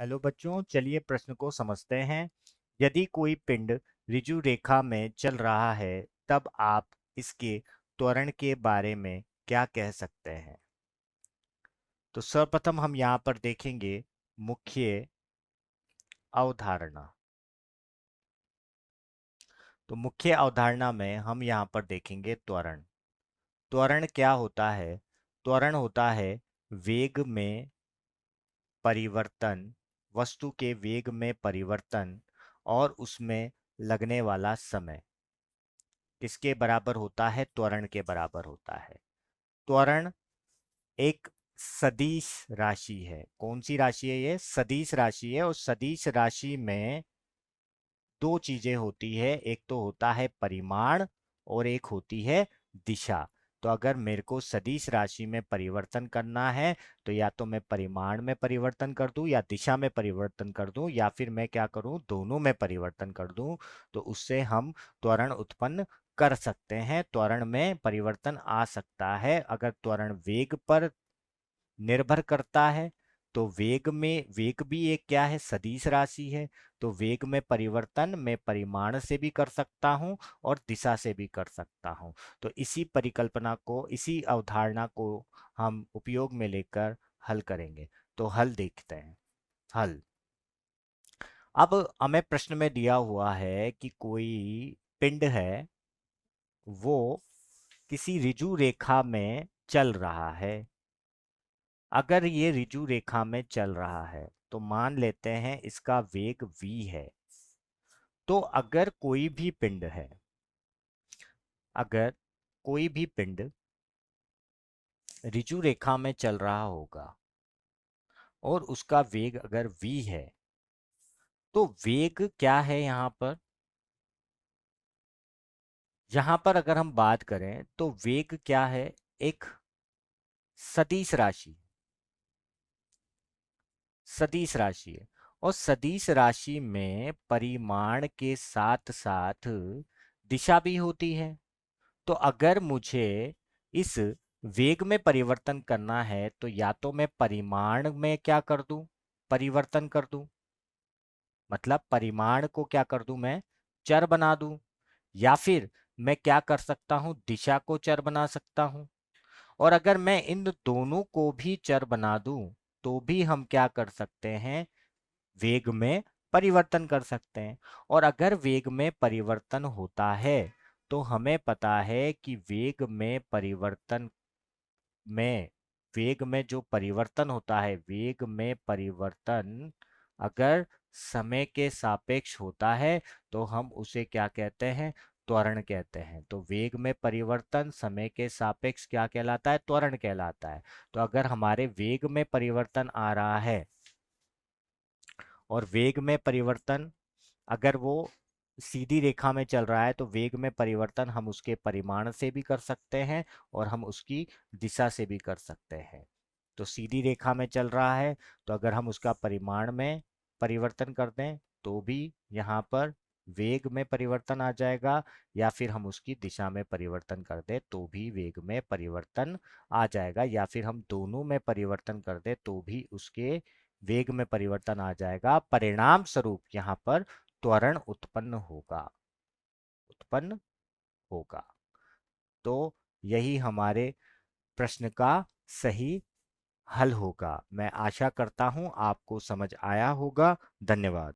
Hello बच्चों, चलिए प्रश्न को समझते हैं। यदि कोई पिंड ऋजु रेखा में चल रहा है, तब आप इसके त्वरण के बारे में क्या कह सकते हैं? तो सर्वप्रथम हम यहाँ पर देखेंगे मुख्य अवधारणा। तो मुख्य अवधारणा में हम यहाँ पर देखेंगे त्वरण। त्वरण क्या होता है? त्वरण होता है वेग में परिवर्तन, वस्तु के वेग में परिवर्तन और उसमें लगने वाला समय किसके बराबर होता है? त्वरण के बराबर होता है। त्वरण एक सदिश राशि है। कौन सी राशि है? ये सदिश राशि है। और सदिश राशि में दो चीजें होती है, एक तो होता है परिमाण और एक होती है दिशा। तो अगर मेरे को सदिश राशि में परिवर्तन करना है तो या तो मैं परिमाण में परिवर्तन कर दूं या दिशा में परिवर्तन कर दूं, या फिर मैं क्या करूं, दोनों में परिवर्तन कर दूं। तो उससे हम त्वरण उत्पन्न कर सकते हैं। त्वरण में परिवर्तन आ सकता है। अगर त्वरण वेग पर निर्भर करता है तो वेग भी एक क्या है? सदिश राशि है। तो वेग में परिवर्तन मैं परिमाण से भी कर सकता हूं और दिशा से भी कर सकता हूं। तो इसी परिकल्पना को, इसी अवधारणा को हम उपयोग में लेकर हल करेंगे। तो हल देखते हैं। हल, अब हमें प्रश्न में दिया हुआ है कि कोई पिंड है, वो किसी ऋजु रेखा में चल रहा है। अगर ये ऋजु रेखा में चल रहा है तो मान लेते हैं इसका वेग v है। तो अगर कोई भी पिंड है, अगर कोई भी पिंड ऋजु रेखा में चल रहा होगा और उसका वेग अगर v है, तो वेग क्या है यहाँ पर? यहाँ पर अगर हम बात करें तो वेग क्या है? एक सदिश राशि, सदिश राशि है। और सदिश राशि में परिमाण के साथ साथ दिशा भी होती है। तो अगर मुझे इस वेग में परिवर्तन करना है तो या तो मैं परिमाण में क्या कर दूं? परिवर्तन कर दूं। मतलब परिमाण को क्या कर दूं? मैं चर बना दूं। या फिर मैं क्या कर सकता हूं? दिशा को चर बना सकता हूं। और अगर मैं इन दोनों को भी चर बना दूं तो भी हम क्या कर सकते हैं? वेग में परिवर्तन कर सकते हैं। और अगर वेग में परिवर्तन होता है तो हमें पता है कि में वेग में जो परिवर्तन होता है, वेग में परिवर्तन अगर समय के सापेक्ष होता है तो हम उसे क्या कहते हैं? त्वरण कहते हैं। तो वेग में परिवर्तन समय के सापेक्ष क्या कहलाता है? त्वरण कहलाता है। तो अगर हमारे वेग में परिवर्तन आ रहा है और वेग में परिवर्तन अगर वो सीधी रेखा में चल रहा है तो वेग में परिवर्तन हम उसके परिमाण से भी कर सकते हैं और हम उसकी दिशा से भी कर सकते हैं। तो सीधी रेखा में चल रहा है तो अगर हम उसका परिमाण में परिवर्तन कर दें तो भी यहाँ पर वेग में परिवर्तन आ जाएगा, या फिर हम उसकी दिशा में परिवर्तन कर दें तो भी वेग में परिवर्तन आ जाएगा, या फिर हम दोनों में परिवर्तन कर दें तो भी उसके वेग में परिवर्तन आ जाएगा। परिणाम स्वरूप यहाँ पर त्वरण उत्पन्न होगा। तो यही हमारे प्रश्न का सही हल होगा। मैं आशा करता हूं आपको समझ आया होगा। धन्यवाद।